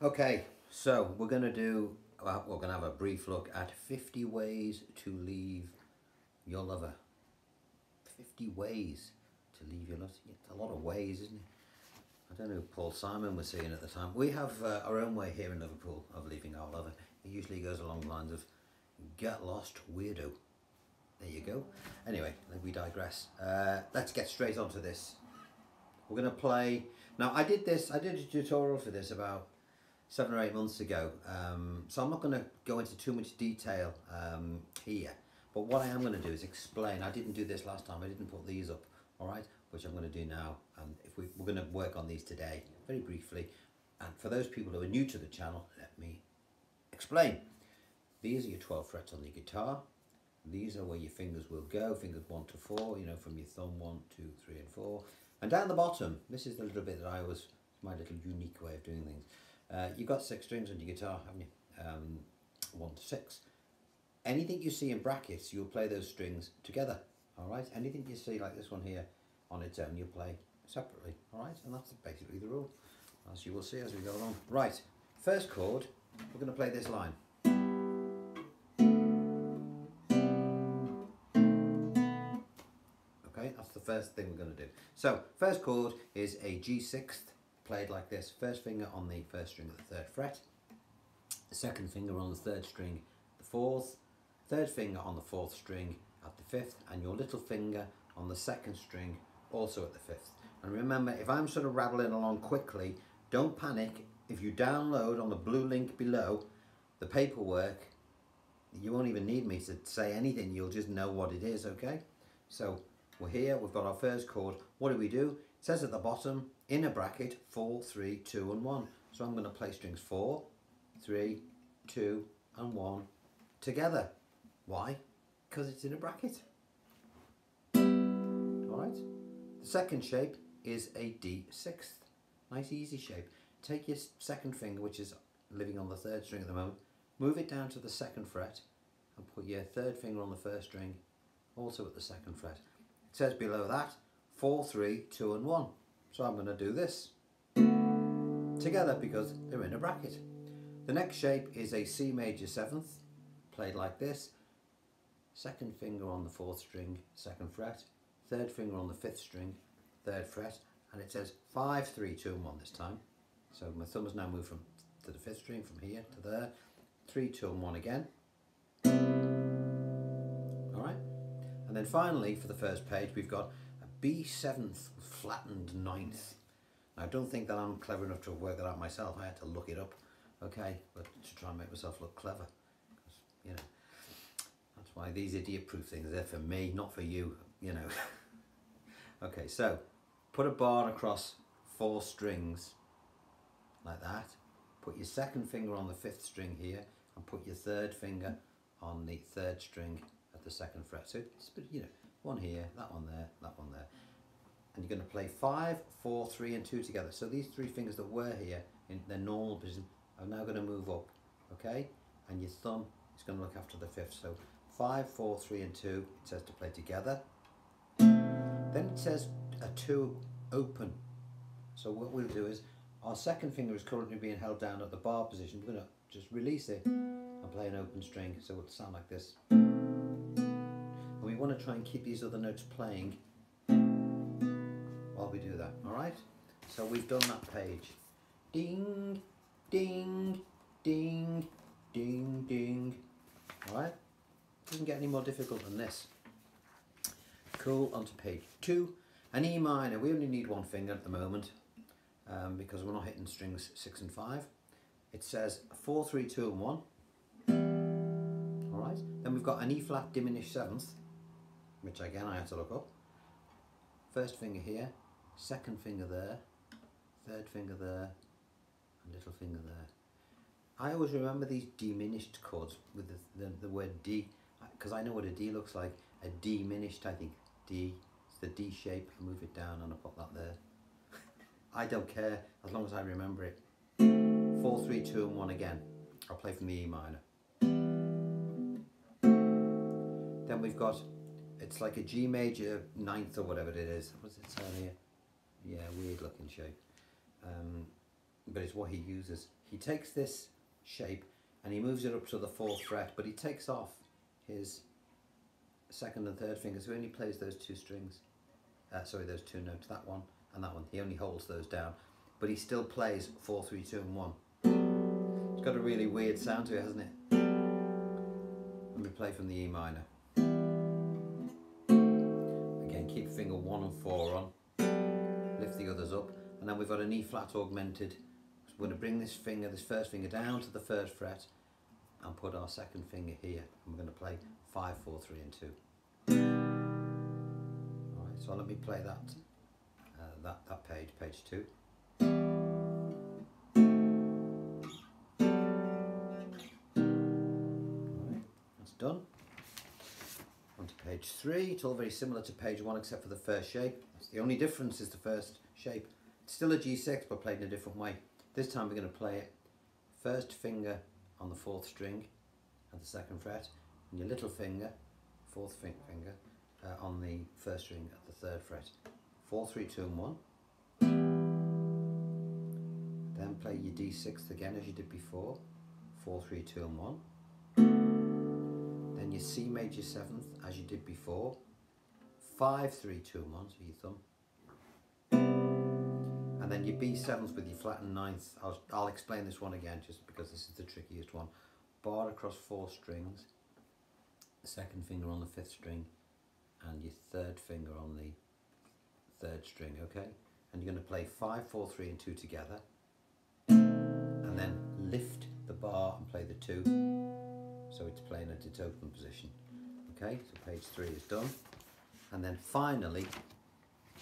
Okay, so we're going to do, well, we're going to have a brief look at 50 ways to leave your lover. 50 ways to leave your lover. It's a lot of ways, isn't it? I don't know who Paul Simon was saying at the time. We have our own way here in Liverpool of leaving our lover. It usually goes along the lines of, get lost, weirdo. There you go. Anyway, we digress. Let's get straight onto this. We're going to play. Now, I did a tutorial for this about 7 or 8 months ago, so I'm not going to go into too much detail here, but what I am going to do is explain. I didn't do this last time, I didn't put these up, alright, which I'm going to do now, and we're going to work on these today, very briefly, and for those people who are new to the channel, let me explain. These are your 12 frets on the guitar. These are where your fingers will go, fingers 1 to 4, you know, from your thumb 1, 2, 3 and 4, and down the bottom, this is the little bit that my little unique way of doing things. You've got 6 strings on your guitar, haven't you? 1 to 6. Anything you see in brackets, you'll play those strings together, alright? Anything you see like this one here on its own, you'll play separately, alright? And that's basically the rule, as you will see as we go along. Right, first chord, we're going to play this line. Okay, that's the first thing we're going to do. So, first chord is a G6th, played like this. First finger on the first string of the 3rd fret, the second finger on the 3rd string, the 4th, third finger on the 4th string at the 5th, and your little finger on the 2nd string also at the 5th. And remember, if I'm sort of rattling along quickly, don't panic. If you download on the blue link below the paperwork, you won't even need me to say anything, you'll just know what it is, okay? So we're here, we've got our first chord. What do? It says at the bottom, in a bracket, 4, 3, 2 and 1. So I'm going to play strings 4, 3, 2 and 1 together. Why? Because it's in a bracket. Alright? The second shape is a D6th. Nice easy shape. Take your second finger, which is living on the 3rd string at the moment, move it down to the 2nd fret and put your 3rd finger on the 1st string, also at the 2nd fret. It says below that, 4, 3, 2 and 1. So I'm going to do this together because they're in a bracket. The next shape is a C major 7th, played like this. 2nd finger on the 4th string, 2nd fret. 3rd finger on the 5th string, 3rd fret. And it says 5, 3, 2 and 1 this time. So my thumb has now moved to the 5th string, from here to there. 3, 2 and 1 again. Alright. And then finally, for the first page, we've got a B7th flattened 9th. Now, don't think that I'm clever enough to work that out myself. I had to look it up, okay, but to try and make myself look clever. Because, you know, that's why these idiot-proof things are there for me, not for you, you know. Okay, so put a bar across 4 strings like that. Put your 2nd finger on the 5th string here, and put your 3rd finger on the 3rd string at the 2nd fret. So it's, you know, one here, that one there, that one there. And you're going to play 5, 4, 3 and 2 together. So these 3 fingers that were here in their normal position are now going to move up, okay? And your thumb is going to look after the 5th. So 5, 4, 3 and 2, it says to play together. Then it says a 2 open. So what we'll do is, our 2nd finger is currently being held down at the bar position. We're going to just release it and play an open string. So it'll sound like this. And we want to try and keep these other notes playing while we do that, alright? So we've done that page. Ding, ding, ding, ding, ding. Alright? Doesn't get any more difficult than this. Cool, onto page 2. An E minor. We only need one finger at the moment because we're not hitting strings 6 and 5. It says 4, 3, 2 and 1. Alright? Then we've got an E flat diminished 7th, which again I had to look up. First finger here, 2nd finger there, 3rd finger there, and little finger there. I always remember these diminished chords with the word D, because I know what a D looks like. A diminished, I think, D, it's the D shape, I move it down and I put that there. I don't care, as long as I remember it. 4, 3, 2 and 1 again. I'll play from the E minor. Then we've got, it's like a G major 9th or whatever it is. What's it say here? Yeah, weird looking shape. but it's what he uses. He takes this shape and he moves it up to the 4th fret, but he takes off his 2nd and 3rd fingers, so he only plays those 2 strings. Sorry, those 2 notes, that one and that one. He only holds those down, but he still plays 4, 3, 2 and 1. It's got a really weird sound to it, hasn't it? Let me play from the E minor. Again, keep finger 1 and 4 on, lift the others up, and then we've got an E flat augmented. So we're going to bring this finger, this 1st finger down to the 3rd fret and put our 2nd finger here, and we're going to play 5, 4, 3 and 2. Alright, so let me play that page 2. Alright, that's done. On to page 3. It's all very similar to page 1 except for the first shape. That's the only difference, is the first shape. It's still a G6 but played in a different way. This time we're going to play it 1st finger on the 4th string at the 2nd fret, and your little finger, 4th finger, on the 1st string at the 3rd fret. 4, 3, 2 and 1. Then play your D6th again as you did before. 4, 3, 2 and 1. Then your C major 7th as you did before. 5, 3, 2 and 1, so your thumb. And then your B7th with your flattened 9th. I'll explain this one again just because this is the trickiest one. Bar across 4 strings, the 2nd finger on the 5th string, and your 3rd finger on the 3rd string, okay? And you're going to play 5, 4, 3 and 2 together, and then lift the bar and play the 2, so it's playing at its open position. Okay, so page 3 is done. And then finally,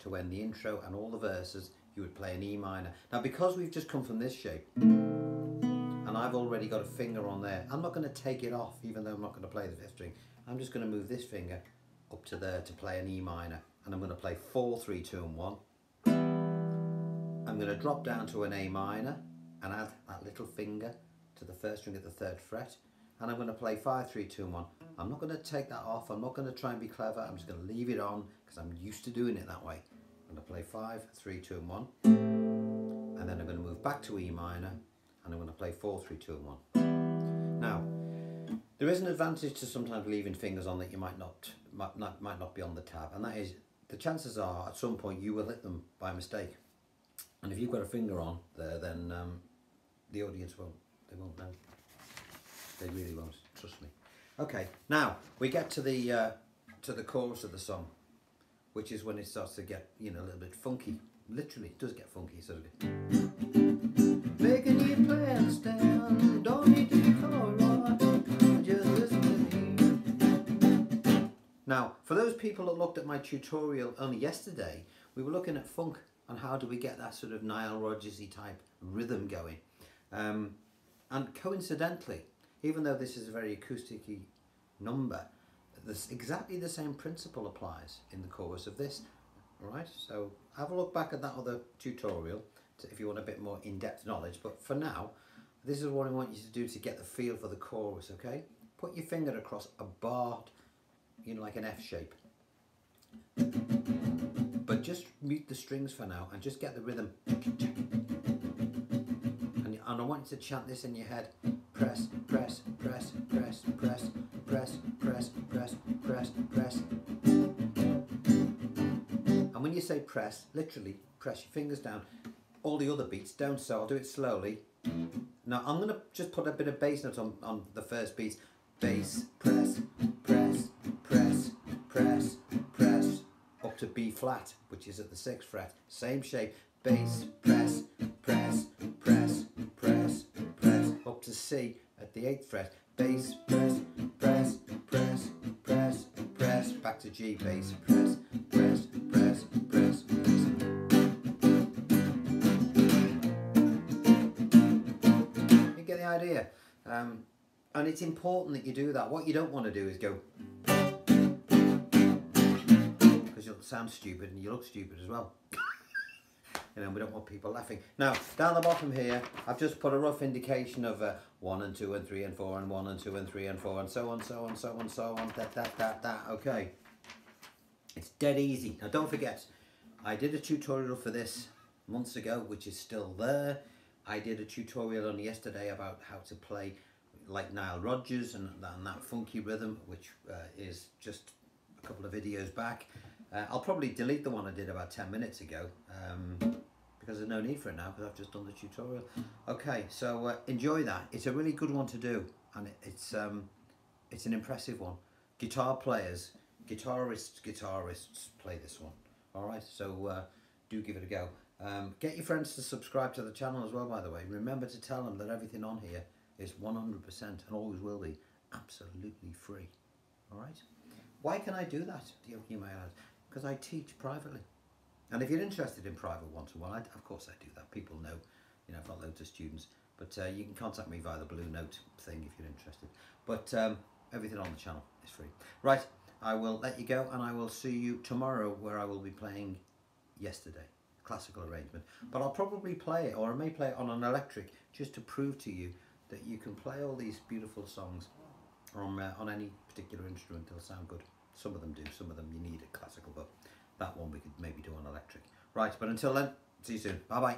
to end the intro and all the verses, you would play an E minor. Now because we've just come from this shape, and I've already got a finger on there, I'm not going to take it off, even though I'm not going to play the 5th string. I'm just going to move this finger up to there to play an E minor, and I'm going to play 4, 3, 2 and 1. I'm going to drop down to an A minor and add that little finger to the 1st string at the 3rd fret, and I'm going to play 5, 3, 2 and 1. I'm not going to take that off, I'm not going to try and be clever, I'm just going to leave it on because I'm used to doing it that way. I'm going to play 5, 3, 2 and 1, and then I'm going to move back to E minor, and I'm going to play 4, 3, 2 and 1. Now, there is an advantage to sometimes leaving fingers on that you might not be on the tab, and that is the chances are at some point you will hit them by mistake. And if you've got a finger on there, then the audience won't know. They really won't, trust me. Okay, now we get to the chorus of the song, which is when it starts to get, you know, a little bit funky. Literally, it does get funky. So making you play and stand, don't need to be colored, just listen to me. Now, for those people that looked at my tutorial only yesterday, we were looking at funk and how do we get that sort of Nile Rodgers-y type rhythm going. And coincidentally, even though this is a very acoustic-y number, exactly the same principle applies in the chorus of this. Alright, so have a look back at that other tutorial if you want a bit more in-depth knowledge, but for now, this is what I want you to do to get the feel for the chorus, okay? Put your finger across a bar, you know, like an F shape. But just mute the strings for now and just get the rhythm. And I want you to chant this in your head. Press, press, press, press, press, press, press, press, press, press. And when you say press, literally press your fingers down. All the other beats don't, so I'll do it slowly. Now I'm going to just put a bit of bass note on the first beat. Bass, press, press, press, press, press, up to B flat, which is at the 6th fret. Same shape. Bass, press, press, press, press, press, up to C at the 8th fret. Bass, press, press, press, press, press, back to G. Bass, press, press, press, press, press. You get the idea? And it's important that you do that. What you don't want to do is go, because you'll sound stupid and you look stupid as well. You know, we don't want people laughing. Now, down the bottom here, I've just put a rough indication of 1 and 2 and 3 and 4 and 1 and 2 and 3 and 4 and so on, so on, so on, so on, that, okay. It's dead easy. Now, don't forget, I did a tutorial for this months ago, which is still there. I did a tutorial on yesterday about how to play like Nile Rodgers and that funky rhythm, which is just a couple of videos back. I'll probably delete the one I did about 10 minutes ago because there's no need for it now because I've just done the tutorial. Okay, so enjoy that. It's a really good one to do, and it's an impressive one. Guitar players, guitarists play this one. All right, so do give it a go. Get your friends to subscribe to the channel as well, by the way. Remember to tell them that everything on here is 100% and always will be absolutely free. All right? Why can I do that? You may ask. Because I teach privately. And if you're interested in private one-to-one, of course I do that. People know, I've got loads of students. But you can contact me via the Blue Note thing if you're interested. But everything on the channel is free. Right, I will let you go, and I will see you tomorrow where I will be playing Yesterday, classical arrangement. But I'll probably play it, or I may play it on an electric, just to prove to you that you can play all these beautiful songs on any particular instrument. They'll sound good. Some of them do, some of them you need a classical, but that one we could maybe do on electric. Right, but until then, see you soon. Bye bye.